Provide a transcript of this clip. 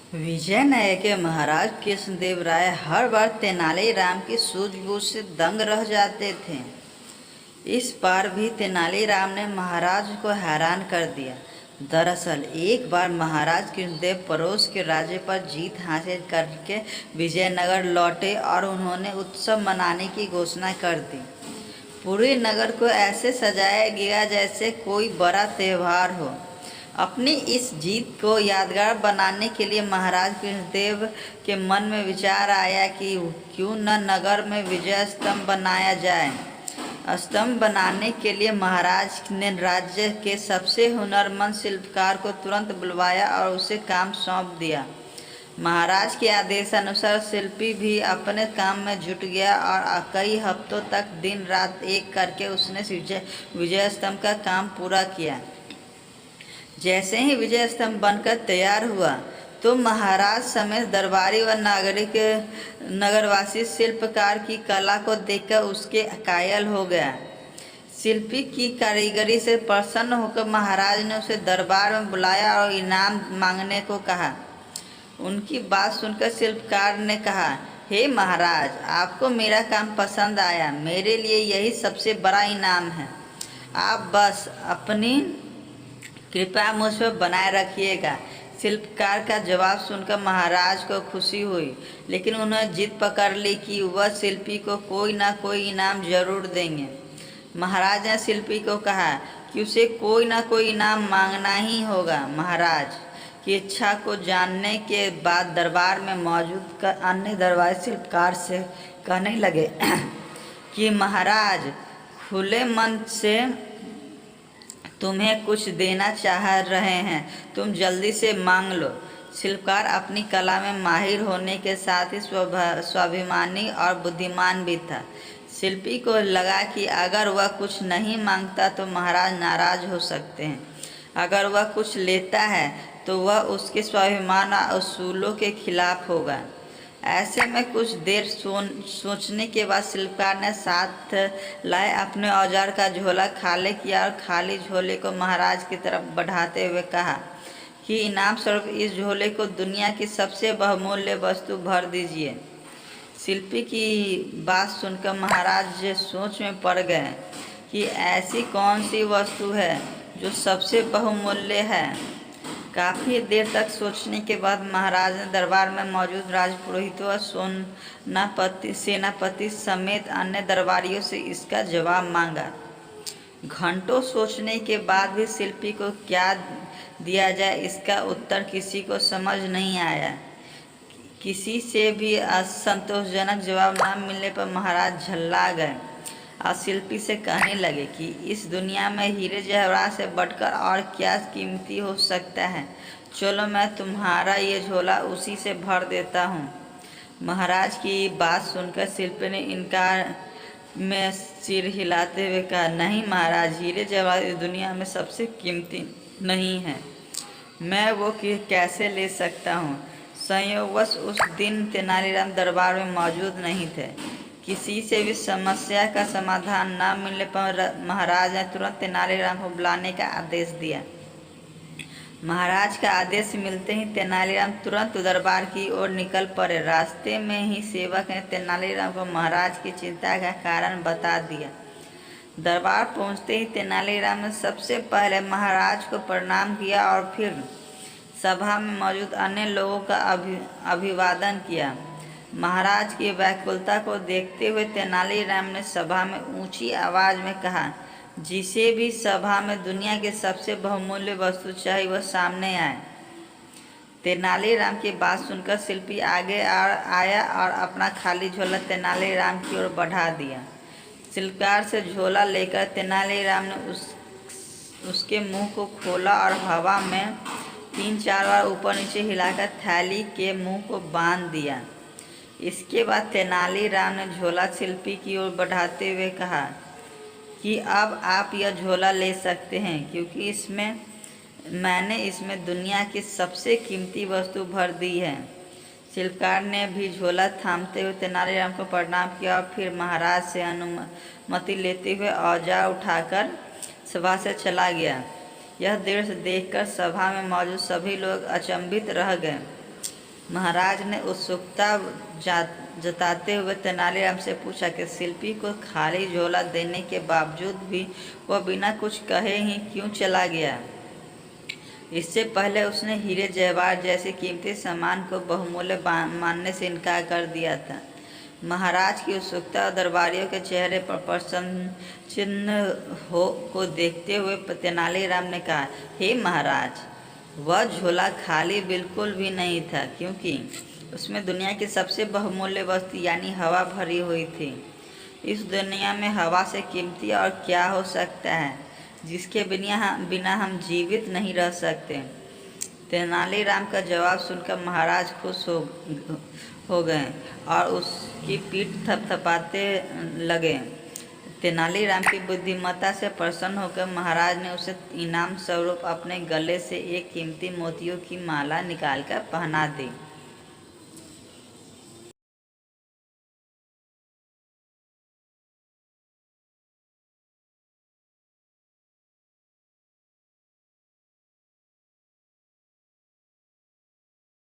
विजयनगर के महाराज कृष्णदेव राय हर बार तेनालीराम की सूझबूझ से दंग रह जाते थे। इस बार भी तेनालीराम ने महाराज को हैरान कर दिया। दरअसल एक बार महाराज कृष्णदेव पड़ोस के राज्य पर जीत हासिल करके विजयनगर लौटे और उन्होंने उत्सव मनाने की घोषणा कर दी। पूरे नगर को ऐसे सजाया गया जैसे कोई बड़ा त्यौहार हो। अपनी इस जीत को यादगार बनाने के लिए महाराज कृष्णदेव के मन में विचार आया कि क्यों न नगर में विजय स्तंभ बनाया जाए। स्तंभ बनाने के लिए महाराज ने राज्य के सबसे हुनरमंद शिल्पकार को तुरंत बुलवाया और उसे काम सौंप दिया। महाराज के आदेशानुसार शिल्पी भी अपने काम में जुट गया और कई हफ्तों तक दिन रात एक करके उसने विजय स्तंभ का काम पूरा किया। जैसे ही विजय स्तंभ बनकर तैयार हुआ तो महाराज समेत दरबारी व नागरिक नगरवासी शिल्पकार की कला को देखकर उसके कायल हो गया। शिल्पी की कारीगरी से प्रसन्न होकर महाराज ने उसे दरबार में बुलाया और इनाम मांगने को कहा। उनकी बात सुनकर शिल्पकार ने कहा, हे महाराज, आपको मेरा काम पसंद आया। मेरे लिए यही सबसे बड़ा इनाम है। आप बस अपनी कृपा मुझ पर बनाए रखिएगा। शिल्पकार का जवाब सुनकर महाराज को खुशी हुई, लेकिन उन्होंने जिद पकड़ ली कि वह शिल्पी को कोई ना कोई इनाम जरूर देंगे। महाराज ने शिल्पी को कहा कि उसे कोई ना कोई इनाम मांगना ही होगा। महाराज की इच्छा को जानने के बाद दरबार में मौजूद अन्य दरबारी शिल्पकार से कहने लगे कि महाराज खुले मन से तुम्हें कुछ देना चाह रहे हैं, तुम जल्दी से मांग लो। शिल्पकार अपनी कला में माहिर होने के साथ ही स्वाभिमानी और बुद्धिमान भी था। शिल्पी को लगा कि अगर वह कुछ नहीं मांगता तो महाराज नाराज हो सकते हैं। अगर वह कुछ लेता है तो वह उसके स्वाभिमान और उसूलों के खिलाफ होगा। ऐसे में कुछ देर सोचने के बाद शिल्पकार ने साथ लाए अपने औजार का झोला खाली किया और खाली झोले को महाराज की तरफ बढ़ाते हुए कहा कि इनाम स्वरूप इस झोले को दुनिया की सबसे बहुमूल्य वस्तु भर दीजिए। शिल्पी की बात सुनकर महाराज सोच में पड़ गए कि ऐसी कौन सी वस्तु है जो सबसे बहुमूल्य है। काफ़ी देर तक सोचने के बाद महाराज ने दरबार में मौजूद राजपुरोहितों और सेनापति समेत अन्य दरबारियों से इसका जवाब मांगा। घंटों सोचने के बाद भी शिल्पी को क्या दिया जाए इसका उत्तर किसी को समझ नहीं आया। किसी से भी असंतोषजनक जवाब न मिलने पर महाराज झल्ला गए और शिल्पी से कहने लगे कि इस दुनिया में हीरे जवाहरात से बढ़कर और क्या कीमती हो सकता है। चलो मैं तुम्हारा ये झोला उसी से भर देता हूँ। महाराज की बात सुनकर शिल्पी ने इनकार में सिर हिलाते हुए कहा, नहीं महाराज, हीरे जवाहरात इस दुनिया में सबसे कीमती नहीं है। मैं वो कैसे ले सकता हूँ। संयोगवश उस दिन तेनालीराम दरबार में मौजूद नहीं थे। किसी से भी समस्या का समाधान न मिलने पर महाराज ने तुरंत तेनालीराम को बुलाने का आदेश दिया। महाराज का आदेश मिलते ही तेनालीराम तुरंत दरबार की ओर निकल पड़े। रास्ते में ही सेवक ने तेनालीराम को महाराज की चिंता का कारण बता दिया। दरबार पहुंचते ही तेनालीराम ने सबसे पहले महाराज को प्रणाम किया और फिर सभा में मौजूद अन्य लोगों का अभिवादन किया। महाराज की व्याकुलता को देखते हुए तेनालीराम ने सभा में ऊंची आवाज में कहा, जिसे भी सभा में दुनिया की सबसे बहुमूल्य वस्तु चाहिए वह सामने आए। तेनालीराम की बात सुनकर शिल्पी आगे आया और अपना खाली झोला तेनालीराम की ओर बढ़ा दिया। शिल्पकार से झोला लेकर तेनालीराम ने उसके मुंह को खोला और हवा में 3-4 बार ऊपर नीचे हिलाकर थैली के मुंह को बांध दिया। इसके बाद तेनालीराम ने झोला शिल्पी की ओर बढ़ाते हुए कहा कि अब आप यह झोला ले सकते हैं, क्योंकि मैंने इसमें दुनिया की सबसे कीमती वस्तु भर दी है। शिल्पकार ने भी झोला थामते हुए तेनालीराम को प्रणाम किया और फिर महाराज से अनुमति लेते हुए औजार उठाकर सभा से चला गया। यह दृश्य देखकर सभा में मौजूद सभी लोग अचंभित रह गए। महाराज ने उत्सुकता जताते हुए तेनालीराम से पूछा कि शिल्पी को खाली झोला देने के बावजूद भी वह बिना कुछ कहे ही क्यों चला गया। इससे पहले उसने हीरे जवाहर जैसे कीमती सामान को बहुमूल्य मानने से इनकार कर दिया था। महाराज की उत्सुकता और दरबारियों के चेहरे पर प्रसन्न चिन्ह को देखते हुए तेनालीराम ने कहा, हे महाराज, वह झोला खाली बिल्कुल भी नहीं था, क्योंकि उसमें दुनिया की सबसे बहुमूल्य वस्तु यानी हवा भरी हुई थी। इस दुनिया में हवा से कीमती और क्या हो सकता है जिसके बिना हम जीवित नहीं रह सकते। तेनालीराम का जवाब सुनकर महाराज खुश हो गए और उसकी पीठ थपथपाते लगे। तेनालीराम की बुद्धिमत्ता से प्रसन्न होकर महाराज ने उसे इनाम स्वरूप अपने गले से एक कीमती मोतियों की माला निकालकर पहना दी।